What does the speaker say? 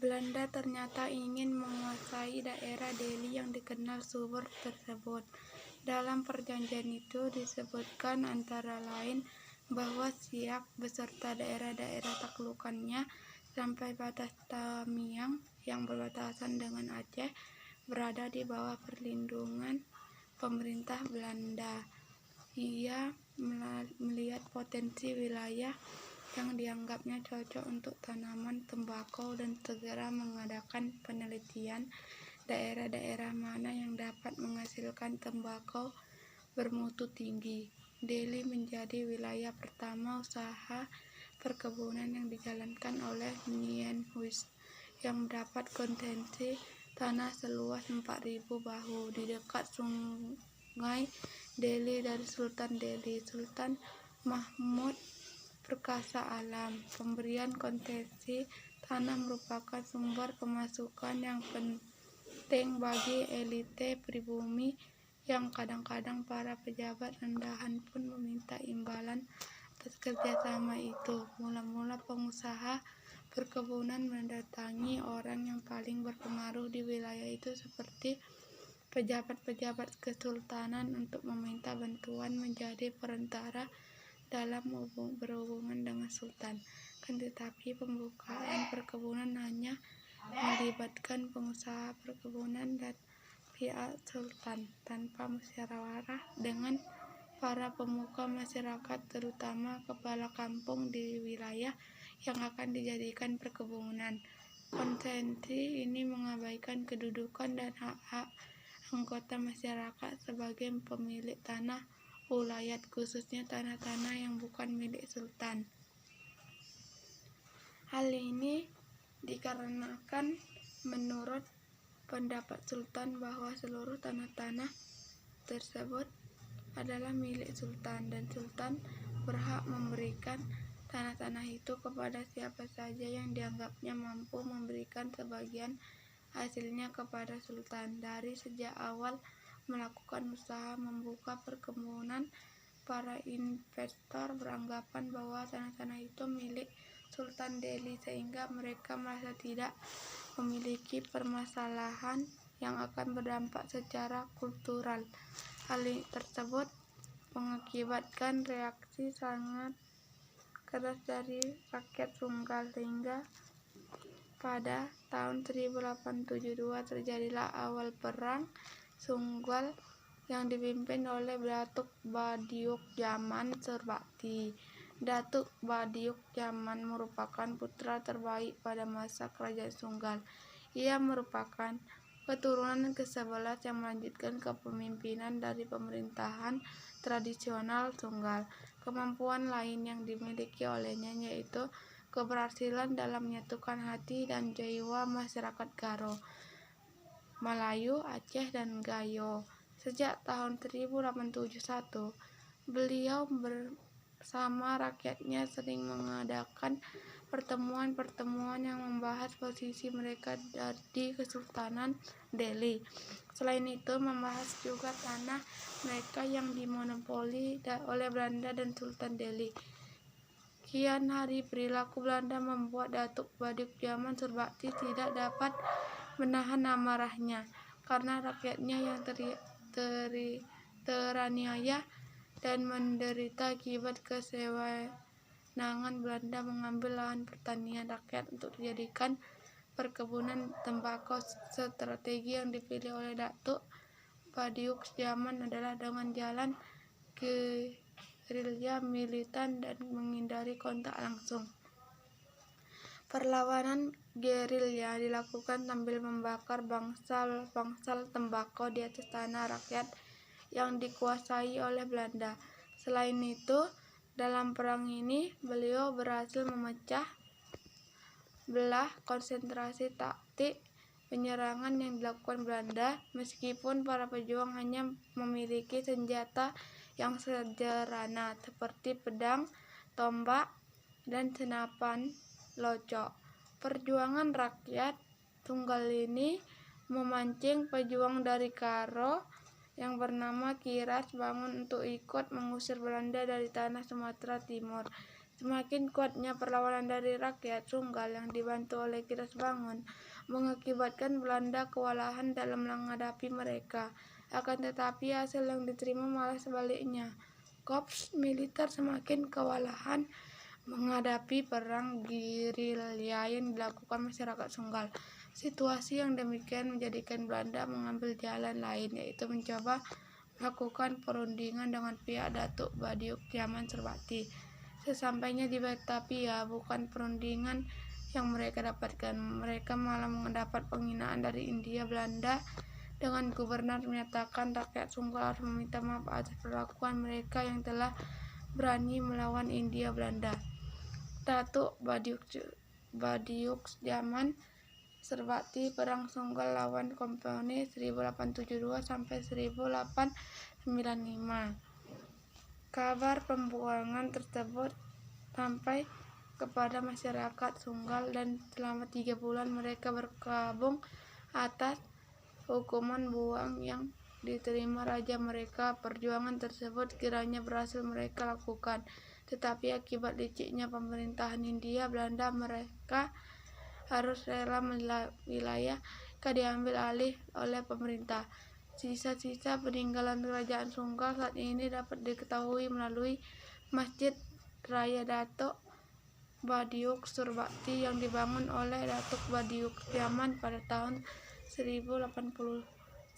Belanda ternyata ingin menguasai daerah Delhi yang dikenal subur tersebut. Dalam perjanjian itu disebutkan antara lain bahwa Siak beserta daerah-daerah taklukannya sampai batas Tamiang yang berbatasan dengan Aceh berada di bawah perlindungan pemerintah Belanda. Ia melihat potensi wilayah yang dianggapnya cocok untuk tanaman tembakau dan segera mengadakan penelitian daerah-daerah mana yang dapat menghasilkan tembakau bermutu tinggi. Delhi menjadi wilayah pertama usaha perkebunan yang dijalankan oleh Nguyen Hue yang mendapat konsesi tanah seluas 4.000 bahu di dekat sungai Delhi dari Sultan Delhi, Sultan Mahmud Perkasa Alam. Pemberian konsesi tanah merupakan sumber pemasukan yang penting bagi elite pribumi yang kadang-kadang para pejabat rendahan pun meminta imbalan atas kerjasama itu. Mula-mula pengusaha perkebunan mendatangi orang yang paling berpengaruh di wilayah itu seperti pejabat-pejabat kesultanan untuk meminta bantuan menjadi perantara dalam berhubungan dengan sultan. Tetapi pembukaan perkebunan hanya melibatkan pengusaha perkebunan dan pihak sultan tanpa musyawarah dengan para pemuka masyarakat, terutama kepala kampung di wilayah yang akan dijadikan perkebunan. Konsesi ini mengabaikan kedudukan dan hak-hak anggota masyarakat sebagai pemilik tanah ulayat, khususnya tanah-tanah yang bukan milik sultan. Hal ini dikarenakan menurut pendapat sultan bahwa seluruh tanah-tanah tersebut adalah milik sultan dan sultan berhak memberikan tanah-tanah itu kepada siapa saja yang dianggapnya mampu memberikan sebagian hasilnya kepada sultan. Dari sejak awal melakukan usaha membuka perkebunan, para investor beranggapan bahwa tanah-tanah itu milik Sultan Delhi sehingga mereka merasa tidak memiliki permasalahan yang akan berdampak secara kultural. Hal tersebut mengakibatkan reaksi sangat keras dari rakyat Sunggal sehingga pada tahun 1872 terjadilah awal perang Sunggal yang dipimpin oleh Datuk Badiuk Jaman Surbakti. Datuk Badiuk Jaman merupakan putra terbaik pada masa kerajaan Sunggal. Ia merupakan keturunan ke-11 yang melanjutkan kepemimpinan dari pemerintahan tradisional Sunggal. Kemampuan lain yang dimiliki olehnya yaitu keberhasilan dalam menyatukan hati dan jiwa masyarakat Garo, Melayu, Aceh, dan Gayo. Sejak tahun 1871, beliau bersama rakyatnya sering mengadakan pertemuan-pertemuan yang membahas posisi mereka di Kesultanan Delhi. Selain itu, membahas juga tanah mereka yang dimonopoli oleh Belanda dan Sultan Delhi. Kian hari perilaku Belanda membuat Datuk Badiuk Jaman Surbakti tidak dapat menahan amarahnya karena rakyatnya yang teraniaya dan menderita akibat kesewenangan Belanda mengambil lahan pertanian rakyat untuk dijadikan perkebunan tembakau. Strategi yang dipilih oleh Datuk Badiuk Jaman adalah dengan jalan gerilya militan dan menghindari kontak langsung. Perlawanan gerilya dilakukan sambil membakar bangsal tembakau di atas tanah rakyat yang dikuasai oleh Belanda. Selain itu, dalam perang ini beliau berhasil memecah belah konsentrasi taktik penyerangan yang dilakukan Belanda, meskipun para pejuang hanya memiliki senjata yang sederhana seperti pedang, tombak, dan senapan locok. Perjuangan rakyat Sunggal ini memancing pejuang dari Karo yang bernama Kiras bangun untuk ikut mengusir Belanda dari tanah Sumatera Timur. Semakin kuatnya perlawanan dari rakyat Sunggal yang dibantu oleh Kiras Bangun mengakibatkan Belanda kewalahan dalam menghadapi mereka. Akan tetapi hasil yang diterima malah sebaliknya. Korps militer semakin kewalahan menghadapi perang gerilya yang dilakukan masyarakat Sunggal. Situasi yang demikian menjadikan Belanda mengambil jalan lain, yaitu mencoba melakukan perundingan dengan pihak Datuk Badiuk Tiaman Serbati. Sesampainya di Batavia, bukan perundingan yang mereka dapatkan, mereka malah mendapat penghinaan dari India Belanda dengan gubernur menyatakan rakyat Sunggal harus meminta maaf atas perlakuan mereka yang telah berani melawan India Belanda. Datuk Badiuk Tiaman Serbati Perang Sunggal lawan Komponi 1872 sampai 1895. Kabar pembuangan tersebut sampai kepada masyarakat Sunggal dan selama 3 bulan mereka berkabung atas hukuman buang yang diterima raja mereka. Perjuangan tersebut kiranya berhasil mereka lakukan, tetapi akibat liciknya pemerintahan Hindia Belanda mereka harus rela wilayah diambil alih oleh pemerintah. Sisa-sisa peninggalan kerajaan Sunggal saat ini dapat diketahui melalui Masjid Raya Datuk Badiuk Surbakti yang dibangun oleh Datuk Badiuk Tiaman pada tahun 1885.